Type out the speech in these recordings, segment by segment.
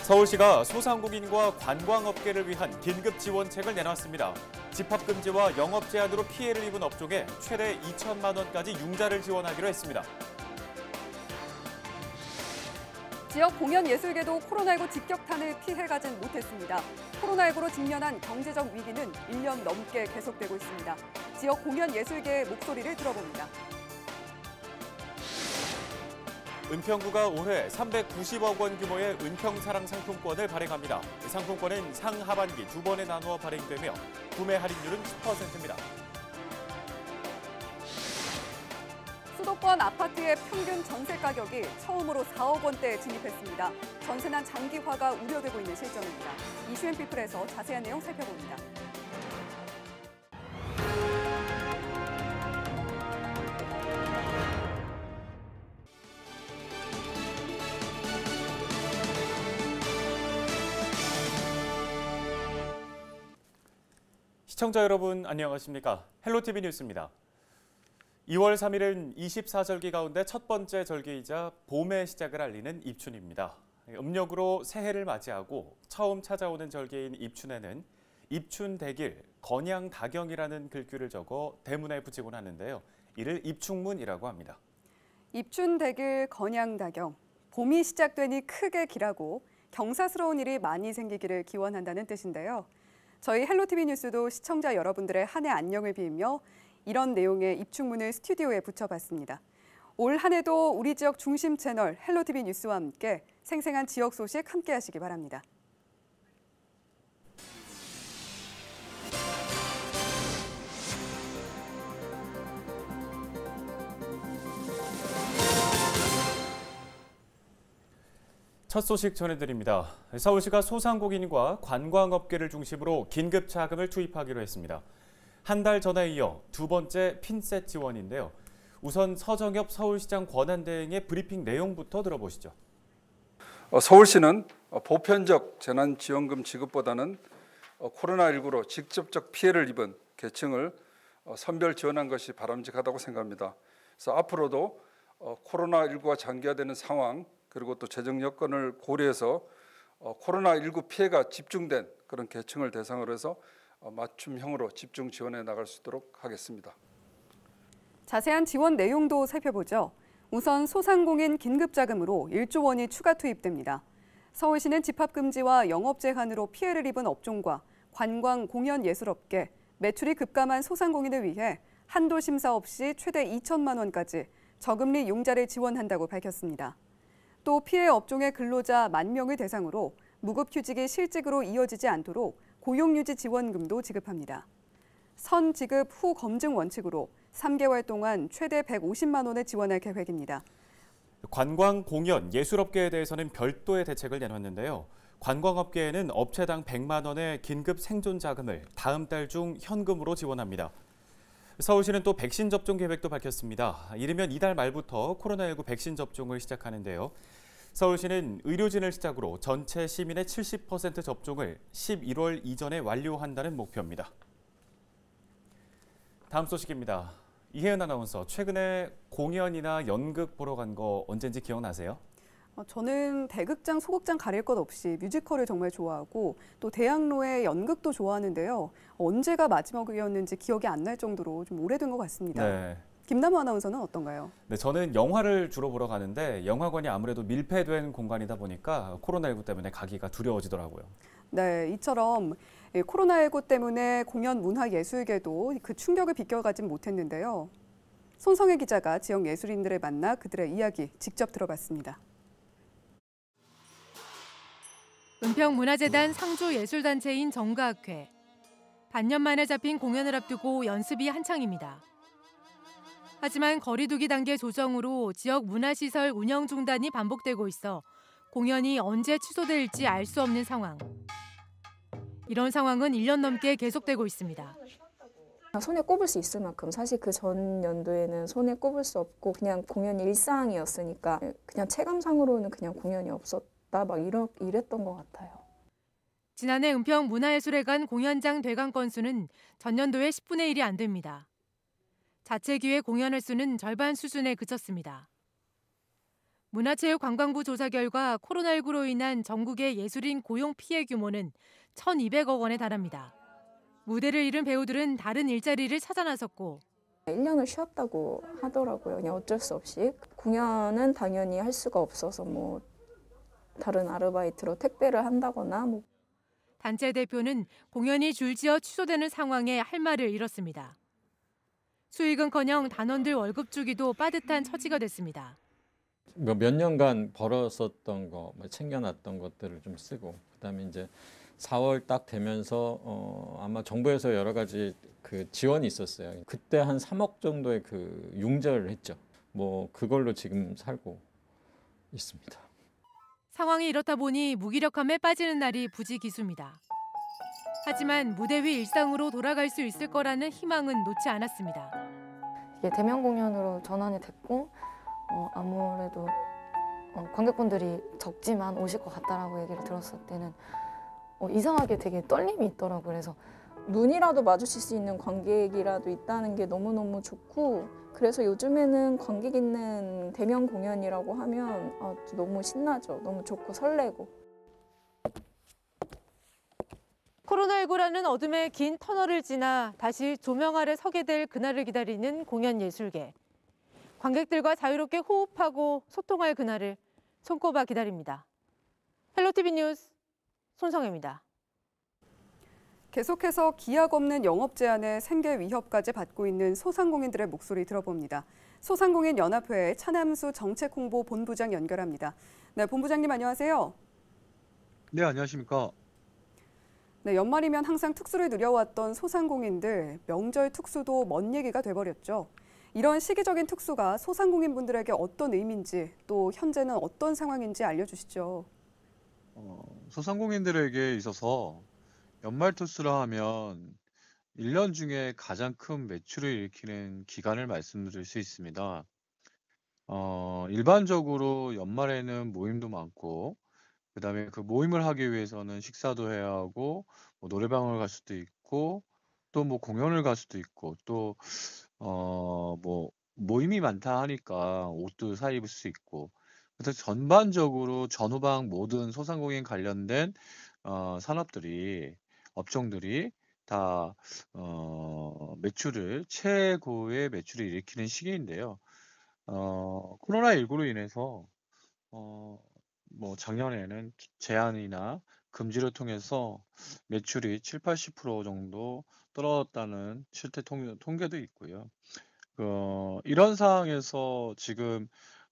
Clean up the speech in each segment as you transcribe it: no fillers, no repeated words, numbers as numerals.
서울시가 소상공인과 관광업계를 위한 긴급 지원책을 내놨습니다. 집합금지와 영업 제한으로 피해를 입은 업종에 최대 2천만 원까지 융자를 지원하기로 했습니다. 지역 공연 예술계도 코로나19 직격탄을 피해가진 못했습니다. 코로나19로 직면한 경제적 위기는 1년 넘게 계속되고 있습니다. 지역 공연 예술계의 목소리를 들어봅니다. 은평구가 올해 390억 원 규모의 은평사랑 상품권을 발행합니다. 상품권은 상하반기 두 번에 나누어 발행되며 구매 할인율은 10%입니다. 수도권 아파트의 평균 전세 가격이 처음으로 4억 원대에 진입했습니다. 전세난 장기화가 우려되고 있는 실정입니다. 이슈앤피플에서 자세한 내용 살펴봅니다. 시청자 여러분 안녕하십니까? 헬로티비 뉴스입니다. 2월 3일은 24절기 가운데 첫 번째 절기이자 봄의 시작을 알리는 입춘입니다. 음력으로 새해를 맞이하고 처음 찾아오는 절기인 입춘에는 입춘대길, 건양다경이라는 글귀를 적어 대문에 붙이곤 하는데요. 이를 입충문이라고 합니다. 입춘대길, 건양다경. 봄이 시작되니 크게 길하고 경사스러운 일이 많이 생기기를 기원한다는 뜻인데요. 저희 헬로티비 뉴스도 시청자 여러분들의 한 해 안녕을 빌며 이런 내용의 입충문을 스튜디오에 붙여봤습니다. 올 한 해도 우리 지역 중심 채널 헬로티비 뉴스와 함께 생생한 지역 소식 함께 하시기 바랍니다. 첫 소식 전해드립니다. 서울시가 소상공인과 관광업계를 중심으로 긴급 자금을 투입하기로 했습니다. 한 달 전에 이어 두 번째 핀셋 지원인데요. 우선 서정엽 서울시장 권한대행의 브리핑 내용부터 들어보시죠. 서울시는 보편적 재난지원금 지급보다는 코로나19로 직접적 피해를 입은 계층을 선별 지원한 것이 바람직하다고 생각합니다. 그래서 앞으로도 코로나19가 장기화되는 상황 그리고 또 재정 여건을 고려해서 코로나19 피해가 집중된 그런 계층을 대상으로 해서 맞춤형으로 집중 지원해 나갈 수 있도록 하겠습니다. 자세한 지원 내용도 살펴보죠. 우선 소상공인 긴급자금으로 1조 원이 추가 투입됩니다. 서울시는 집합금지와 영업 제한으로 피해를 입은 업종과 관광, 공연, 예술업계, 매출이 급감한 소상공인을 위해 한도 심사 없이 최대 2천만 원까지 저금리 융자를 지원한다고 밝혔습니다. 또 피해 업종의 근로자 10,000명을 대상으로 무급휴직이 실직으로 이어지지 않도록 고용유지 지원금도 지급합니다. 선 지급 후 검증 원칙으로 3개월 동안 최대 150만 원을 지원할 계획입니다. 관광, 공연, 예술업계에 대해서는 별도의 대책을 내놨는데요. 관광업계에는 업체당 100만 원의 긴급 생존 자금을 다음 달 중 현금으로 지원합니다. 서울시는 또 백신 접종 계획도 밝혔습니다. 이르면 이달 말부터 코로나19 백신 접종을 시작하는데요. 서울시는 의료진을 시작으로 전체 시민의 70% 접종을 11월 이전에 완료한다는 목표입니다. 다음 소식입니다. 이혜은 아나운서, 최근에 공연이나 연극 보러 간 거 언젠지 기억나세요? 저는 대극장, 소극장 가릴 것 없이 뮤지컬을 정말 좋아하고 또 대학로의 연극도 좋아하는데요. 언제가 마지막이었는지 기억이 안 날 정도로 좀 오래된 것 같습니다. 네. 김남우 아나운서는 어떤가요? 네, 저는 영화를 주로 보러 가는데 영화관이 아무래도 밀폐된 공간이다 보니까 코로나19 때문에 가기가 두려워지더라고요. 네, 이처럼 코로나19 때문에 공연 문화 예술계도 그 충격을 비껴가진 못했는데요. 손성혜 기자가 지역 예술인들을 만나 그들의 이야기 직접 들어봤습니다. 은평문화재단 상주예술단체인 정가학회. 반년 만에 잡힌 공연을 앞두고 연습이 한창입니다. 하지만 거리두기 단계 조정으로 지역 문화시설 운영 중단이 반복되고 있어 공연이 언제 취소될지 알 수 없는 상황. 이런 상황은 1년 넘게 계속되고 있습니다. 손에 꼽을 수 있을 만큼 사실 그 전 연도에는 손에 꼽을 수 없고 그냥 공연이 일상이었으니까 그냥 체감상으로는 그냥 공연이 없었다 막 이랬던 것 같아요. 지난해 은평문화예술회관 공연장 대관 건수는 전년도의 10분의 1이 안 됩니다. 자체 기획 공연 횟수는 절반 수준에 그쳤습니다. 문화체육관광부 조사 결과 코로나19로 인한 전국의 예술인 고용 피해 규모는 1,200억 원에 달합니다. 무대를 잃은 배우들은 다른 일자리를 찾아 나섰고 1년을 쉬었다고 하더라고요. 그냥 어쩔 수 없이. 공연은 당연히 할 수가 없어서 뭐 다른 아르바이트로 택배를 한다거나 뭐. 단체 대표는 공연이 줄지어 취소되는 상황에 할 말을 잃었습니다. 수익은커녕 단원들 월급 주기도 빠듯한 처지가 됐습니다. 몇 년간 벌었었던 거, 챙겨놨던 것들을 좀 쓰고, 그다음에 이제 4월 딱 되면서 아마 정부에서 여러 가지 그 지원이 있었어요. 그때 한 3억 정도의 그 융자를 했죠. 뭐 그걸로 지금 살고 있습니다. 상황이 이렇다 보니 무기력함에 빠지는 날이 부지기수입니다. 하지만 무대 위 일상으로 돌아갈 수 있을 거라는 희망은 놓지 않았습니다. 이게 대면 공연으로 전환이 됐고 아무래도 관객분들이 적지만 오실 것 같다라고 얘기를 들었을 때는 이상하게 되게 떨림이 있더라고요. 그래서 눈이라도 마주칠 수 있는 관객이라도 있다는 게 너무너무 좋고, 그래서 요즘에는 관객 있는 대면 공연이라고 하면 너무 신나죠. 너무 좋고 설레고. 코로나19라는 어둠의 긴 터널을 지나 다시 조명 아래 서게 될 그날을 기다리는 공연 예술계. 관객들과 자유롭게 호흡하고 소통할 그날을 손꼽아 기다립니다. 헬로티비 뉴스 손성혜입니다. 계속해서 기약 없는 영업 제한에 생계 위협까지 받고 있는 소상공인들의 목소리 들어봅니다. 소상공인 연합회 차남수 정책홍보 본부장 연결합니다. 네, 본부장님 안녕하세요. 네, 안녕하십니까. 네, 연말이면 항상 특수를 누려왔던 소상공인들, 명절 특수도 먼 얘기가 돼버렸죠. 이런 시기적인 특수가 소상공인분들에게 어떤 의미인지, 또 현재는 어떤 상황인지 알려주시죠. 소상공인들에게 있어서 연말 특수라 하면 1년 중에 가장 큰 매출을 일으키는 기간을 말씀드릴 수 있습니다. 일반적으로 연말에는 모임도 많고, 그다음에 그 모임을 하기 위해서는 식사도 해야 하고, 뭐 노래방을 갈 수도 있고, 또 뭐 공연을 갈 수도 있고, 또 뭐 모임이 많다 하니까 옷도 사 입을 수 있고, 그래서 전반적으로 전후방 모든 소상공인 관련된 산업들이 업종들이 다 매출을 최고의 매출을 일으키는 시기인데요. 코로나19로 인해서 뭐 작년에는 제한이나 금지를 통해서 매출이 7, 80% 정도 떨어졌다는 실태 통계도 있고요. 이런 상황에서 지금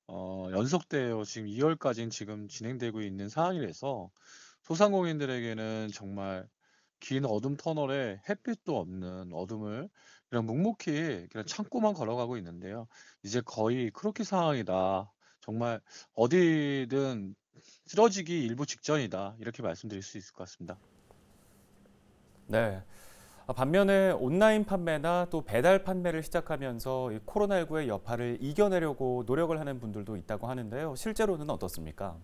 연속되어 지금 2월까지는 지금 진행되고 있는 상황이라서 소상공인들에게는 정말 긴 어둠 터널에 햇빛도 없는 어둠을 그냥 묵묵히 그냥 참고만 걸어가고 있는데요. 이제 거의 크로키 상황이다. 정말 어디든 쓰러지기 일보 직전이다. 이렇게 말씀드릴 수 있을 것 같습니다. 네. 반면에 온라인 판매나 또 배달 판매를 시작하면서 이 코로나19의 여파를 이겨내려고 노력을 하는 분들도 있다고 하는데요. 실제로는 어떻습니까?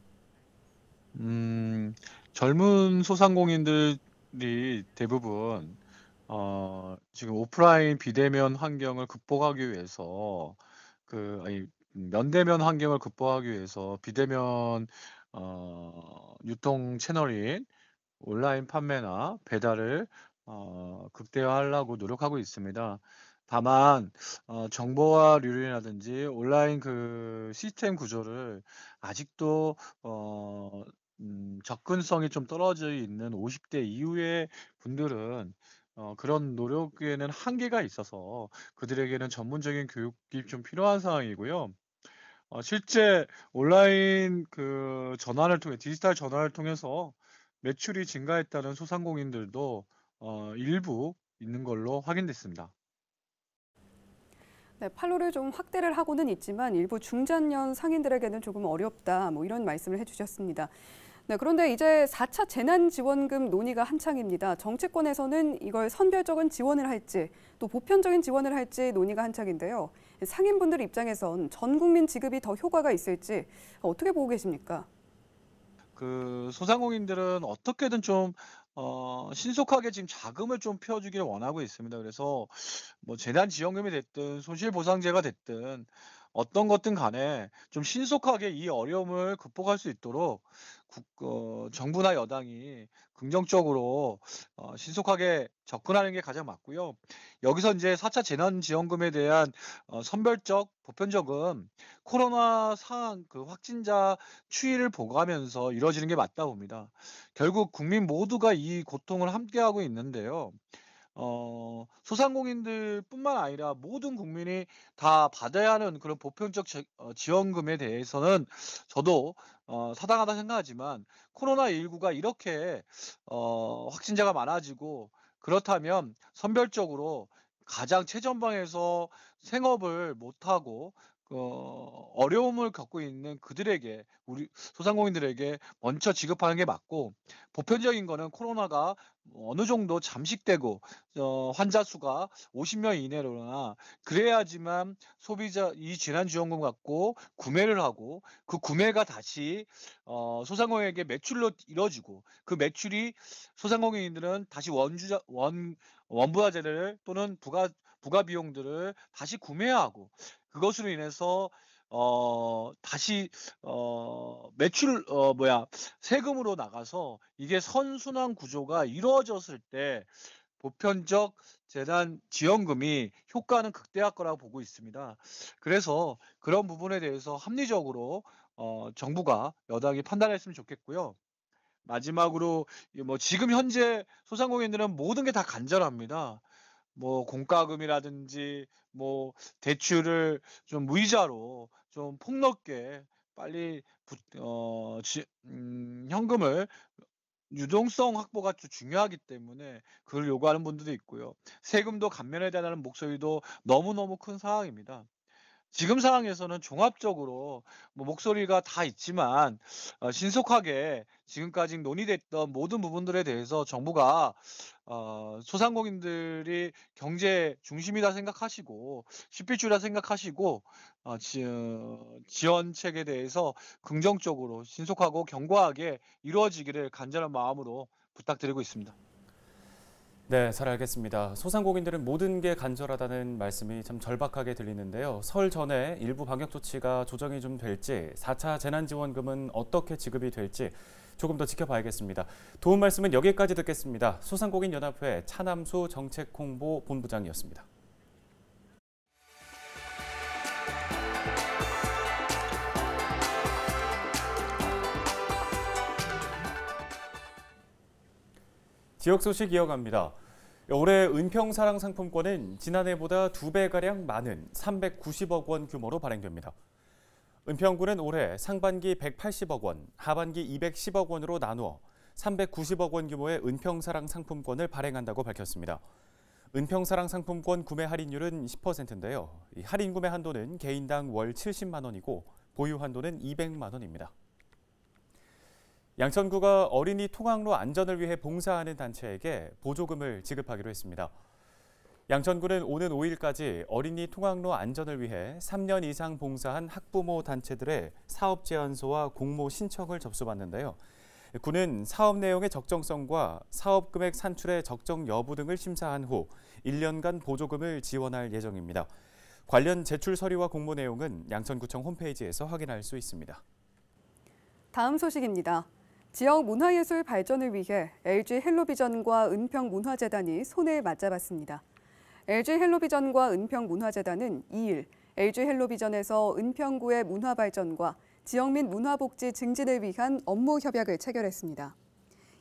젊은 소상공인들이 대부분 지금 오프라인 비대면 환경을 극복하기 위해서 면대면 환경을 극복하기 위해서 비대면 유통 채널인 온라인 판매나 배달을 극대화하려고 노력하고 있습니다. 다만 정보화 류이라든지 온라인 그 시스템 구조를 아직도 접근성이 좀 떨어져 있는 50대 이후의 분들은 그런 노력에는 한계가 있어서 그들에게는 전문적인 교육이 좀 필요한 상황이고요. 실제 온라인 그 디지털 전환을 통해서 매출이 증가했다는 소상공인들도 일부 있는 걸로 확인됐습니다. 네, 판로를 좀 확대를 하고는 있지만 일부 중장년 상인들에게는 조금 어렵다, 뭐 이런 말씀을 해주셨습니다. 네, 그런데 이제 4차 재난지원금 논의가 한창입니다. 정치권에서는 이걸 선별적인 지원을 할지 또 보편적인 지원을 할지 논의가 한창인데요. 상인분들 입장에선 전 국민 지급이 더 효과가 있을지 어떻게 보고 계십니까? 그 소상공인들은 어떻게든 좀 신속하게 지금 자금을 좀 펴주기를 원하고 있습니다. 그래서 뭐 재난지원금이 됐든 손실보상제가 됐든 어떤 것든 간에 좀 신속하게 이 어려움을 극복할 수 있도록 정부나 여당이 긍정적으로 신속하게 접근하는 게 가장 맞고요. 여기서 이제 4차 재난지원금에 대한 선별적, 보편적은 코로나 상황 확진자 추이를 보고하면서 이루어지는 게 맞다 봅니다. 결국 국민 모두가 이 고통을 함께하고 있는데요. 소상공인들뿐만 아니라 모든 국민이 다 받아야 하는 그런 보편적 지원금에 대해서는 저도 타당하다 생각하지만 코로나19가 이렇게 확진자가 많아지고 그렇다면 선별적으로 가장 최전방에서 생업을 못하고 어려움을 겪고 있는 그들에게 우리 소상공인들에게 먼저 지급하는 게 맞고 보편적인 거는 코로나가 어느 정도 잠식되고 환자 수가 50명 이내로나 그래야지만 소비자 이 재난지원금 갖고 구매를 하고 그 구매가 다시 소상공인에게 매출로 이뤄지고 그 매출이 소상공인들은 다시 원부가재를 또는 부가 비용들을 다시 구매하고 그것으로 인해서 다시 매출 세금으로 나가서 이게 선순환 구조가 이루어졌을 때 보편적 재난 지원금이 효과는 극대화할 거라고 보고 있습니다. 그래서 그런 부분에 대해서 합리적으로 정부가 여당이 판단했으면 좋겠고요. 마지막으로 지금 현재 소상공인들은 모든 게 다 간절합니다. 공과금이라든지 대출을 좀 무이자로 좀 폭넓게 빨리 현금을 유동성 확보가 좀 중요하기 때문에 그걸 요구하는 분들도 있고요. 세금도 감면해달라는 목소리도 너무너무 큰 상황입니다. 지금 상황에서는 종합적으로 목소리가 다 있지만 신속하게 지금까지 논의됐던 모든 부분들에 대해서 정부가 소상공인들이 경제 중심이다 생각하시고 실필주라 생각하시고 지원책에 대해서 긍정적으로 신속하고 견고하게 이루어지기를 간절한 마음으로 부탁드리고 있습니다. 네, 잘 알겠습니다. 소상공인들은 모든 게 간절하다는 말씀이 참 절박하게 들리는데요. 설 전에 일부 방역 조치가 조정이 좀 될지, 4차 재난지원금은 어떻게 지급이 될지 조금 더 지켜봐야겠습니다. 도움 말씀은 여기까지 듣겠습니다. 소상공인연합회 차남수 정책홍보본부장이었습니다. 지역 소식 이어갑니다. 올해 은평사랑 상품권은 지난해보다 2배가량 많은 390억 원 규모로 발행됩니다. 은평구는 올해 상반기 180억 원, 하반기 210억 원으로 나누어 390억 원 규모의 은평사랑 상품권을 발행한다고 밝혔습니다. 은평사랑 상품권 구매 할인율은 10%인데요. 할인 구매 한도는 개인당 월 70만 원이고 보유 한도는 200만 원입니다. 양천구가 어린이 통학로 안전을 위해 봉사하는 단체에게 보조금을 지급하기로 했습니다. 양천구는 오는 5일까지 어린이 통학로 안전을 위해 3년 이상 봉사한 학부모 단체들의 사업 제안서와 공모 신청을 접수받는데요. 구는 사업 내용의 적정성과 사업 금액 산출의 적정 여부 등을 심사한 후 1년간 보조금을 지원할 예정입니다. 관련 제출 서류와 공모 내용은 양천구청 홈페이지에서 확인할 수 있습니다. 다음 소식입니다. 지역 문화예술 발전을 위해 LG 헬로비전과 은평문화재단이 손을 맞잡았습니다. LG 헬로비전과 은평문화재단은 2일 LG 헬로비전에서 은평구의 문화 발전과 지역 및 문화복지 증진을 위한 업무 협약을 체결했습니다.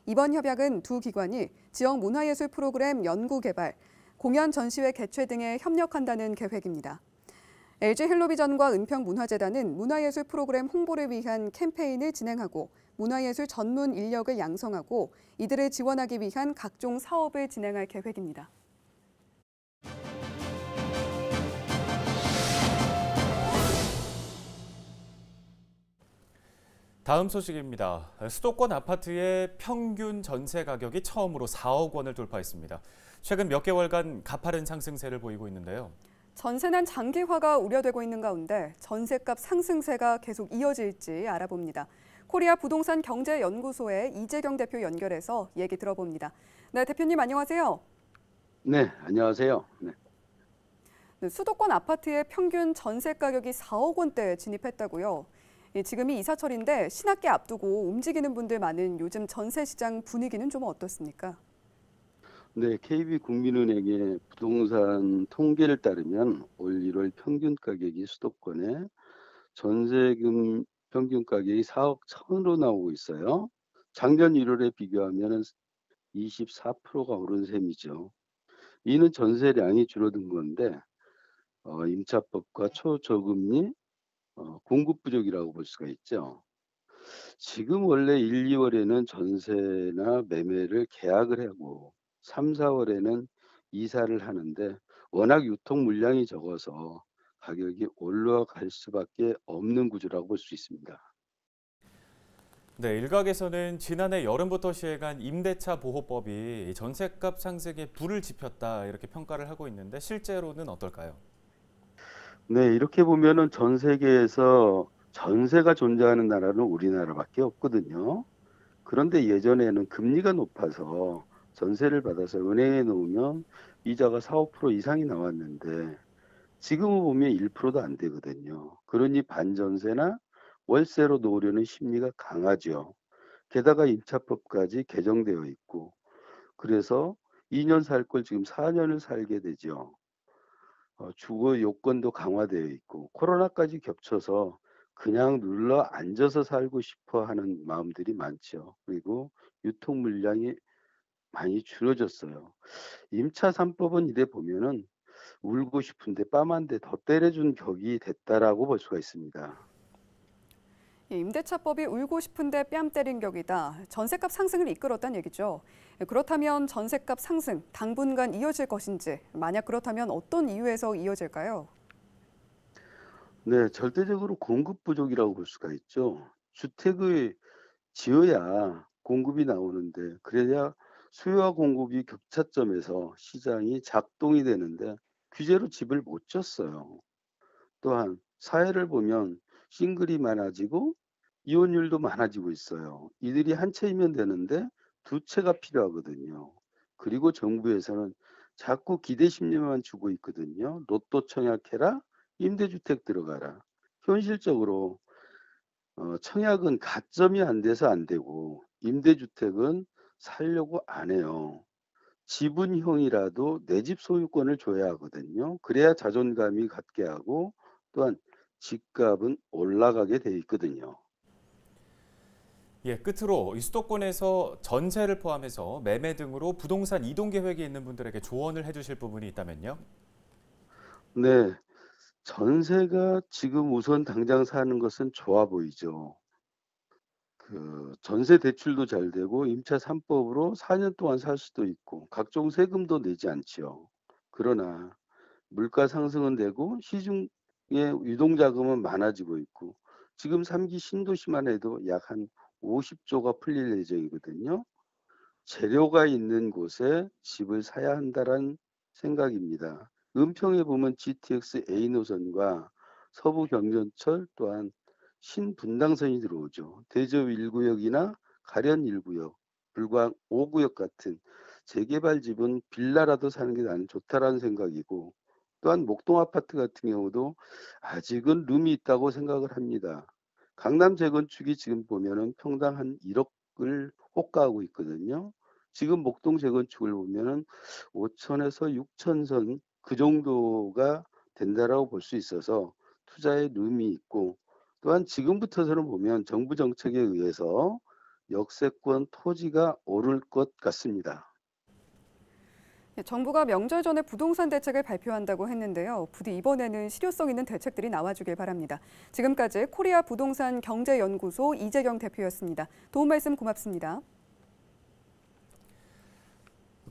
이번 협약은 두 기관이 지역 문화예술 프로그램 연구 개발, 공연 전시회 개최 등에 협력한다는 계획입니다. LG 헬로비전과 은평문화재단은 문화예술 프로그램 홍보를 위한 캠페인을 진행하고 문화예술 전문 인력을 양성하고 이들을 지원하기 위한 각종 사업을 진행할 계획입니다. 다음 소식입니다. 수도권 아파트의 평균 전세 가격이 처음으로 4억 원을 돌파했습니다. 최근 몇 개월간 가파른 상승세를 보이고 있는데요. 전세난 장기화가 우려되고 있는 가운데 전세값 상승세가 계속 이어질지 알아봅니다. 코리아 부동산 경제연구소의 이재경 대표 연결해서 얘기 들어봅니다. 네, 대표님 안녕하세요. 네, 안녕하세요. 네. 네, 수도권 아파트의 평균 전세 가격이 4억 원대에 진입했다고요. 지금이 이사철인데 신학기 앞두고 움직이는 분들 많은 요즘 전세 시장 분위기는 좀 어떻습니까? 네, KB국민은행의 부동산 통계를 따르면 올 1월 평균 가격이 수도권의 전세금 평균 가격이 4억 1천으로 나오고 있어요. 작년 1월에 비교하면 24%가 오른 셈이죠. 이는 전세량이 줄어든 건데 임차법과 초저금리, 공급 부족이라고 볼 수가 있죠. 지금 원래 1, 2월에는 전세나 매매를 계약을 하고 3, 4월에는 이사를 하는데 워낙 유통 물량이 적어서 가격이 올라갈 수밖에 없는 구조라고 볼 수 있습니다. 네, 일각에서는 지난해 여름부터 시행한 임대차 보호법이 전셋값 상승에 불을 지폈다 이렇게 평가를 하고 있는데 실제로는 어떨까요? 네, 이렇게 보면은 전 세계에서 전세가 존재하는 나라는 우리나라밖에 없거든요. 그런데 예전에는 금리가 높아서 전세를 받아서 은행에 놓으면 이자가 4, 5% 이상이 나왔는데 지금은 보면 1%도 안 되거든요. 그러니 반전세나 월세로 놓으려는 심리가 강하죠. 게다가 임차법까지 개정되어 있고 그래서 2년 살 걸 지금 4년을 살게 되죠. 주거 요건도 강화되어 있고 코로나까지 겹쳐서 그냥 눌러 앉아서 살고 싶어 하는 마음들이 많죠. 그리고 유통 물량이 많이 줄어졌어요. 임차 3법은 이래 보면은 울고 싶은데 뺨 한 대 더 때려준 격이 됐다라고 볼 수가 있습니다. 임대차법이 울고 싶은데 뺨 때린 격이다. 전셋값 상승을 이끌었다는 얘기죠. 그렇다면 전셋값 상승 당분간 이어질 것인지, 만약 그렇다면 어떤 이유에서 이어질까요? 네, 절대적으로 공급 부족이라고 볼 수가 있죠. 주택을 지어야 공급이 나오는데 그래야 수요와 공급이 격차점에서 시장이 작동이 되는데 규제로 집을 못 졌어요. 또한 사회를 보면 싱글이 많아지고 이혼율도 많아지고 있어요. 이들이 한 채이면 되는데 두 채가 필요하거든요. 그리고 정부에서는 자꾸 기대 심리만 주고 있거든요. 로또 청약해라, 임대주택 들어가라. 현실적으로 청약은 가점이 안 돼서 안 되고 임대주택은 살려고 안 해요. 지분형이라도 내 집 소유권을 줘야 하거든요. 그래야 자존감이 갖게 하고 또한 집값은 올라가게 돼 있거든요. 예, 끝으로 이 수도권에서 전세를 포함해서 매매 등으로 부동산 이동 계획이 있는 분들에게 조언을 해주실 부분이 있다면요? 네, 전세가 지금 우선 당장 사는 것은 좋아 보이죠. 전세 대출도 잘 되고 임차 3법으로 4년 동안 살 수도 있고 각종 세금도 내지 않지요. 그러나 물가 상승은 되고 시중에 유동 자금은 많아지고 있고 지금 3기 신도시만 해도 약 한 50조가 풀릴 예정이거든요. 재료가 있는 곳에 집을 사야 한다는 생각입니다. 은평에 보면 GTX A 노선과 서부 경전철 또한 신분당선이 들어오죠. 대저 1구역이나 가련 1구역, 불광 5구역 같은 재개발 집은 빌라라도 사는 게 나는 좋다라는 생각이고 또한 목동 아파트 같은 경우도 아직은 룸이 있다고 생각을 합니다. 강남 재건축이 지금 보면은 평당 한 1억을 호가하고 있거든요. 지금 목동 재건축을 보면은 5천에서 6천 선 그 정도가 된다라고 볼 수 있어서 투자에 룸이 있고 또한 지금부터서는 보면 정부 정책에 의해서 역세권 토지가 오를 것 같습니다. 정부가 명절 전에 부동산 대책을 발표한다고 했는데요. 부디 이번에는 실효성 있는 대책들이 나와주길 바랍니다. 지금까지 코리아 부동산 경제연구소 이재경 대표였습니다. 도움 말씀 고맙습니다.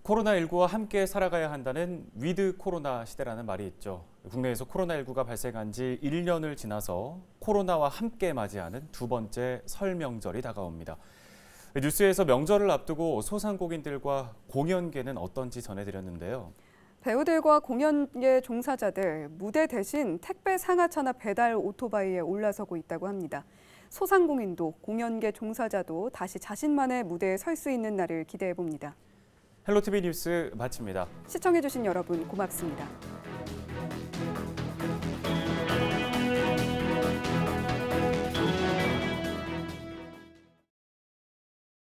코로나19와 함께 살아가야 한다는 위드 코로나 시대라는 말이 있죠. 국내에서 코로나19가 발생한 지 1년을 지나서 코로나와 함께 맞이하는 두 번째 설 명절이 다가옵니다. 뉴스에서 명절을 앞두고 소상공인들과 공연계는 어떤지 전해드렸는데요. 배우들과 공연계 종사자들, 무대 대신 택배 상하차나 배달 오토바이에 올라서고 있다고 합니다. 소상공인도 공연계 종사자도 다시 자신만의 무대에 설 수 있는 날을 기대해 봅니다. 헬로티비 뉴스 마칩니다. 시청해주신 여러분 고맙습니다.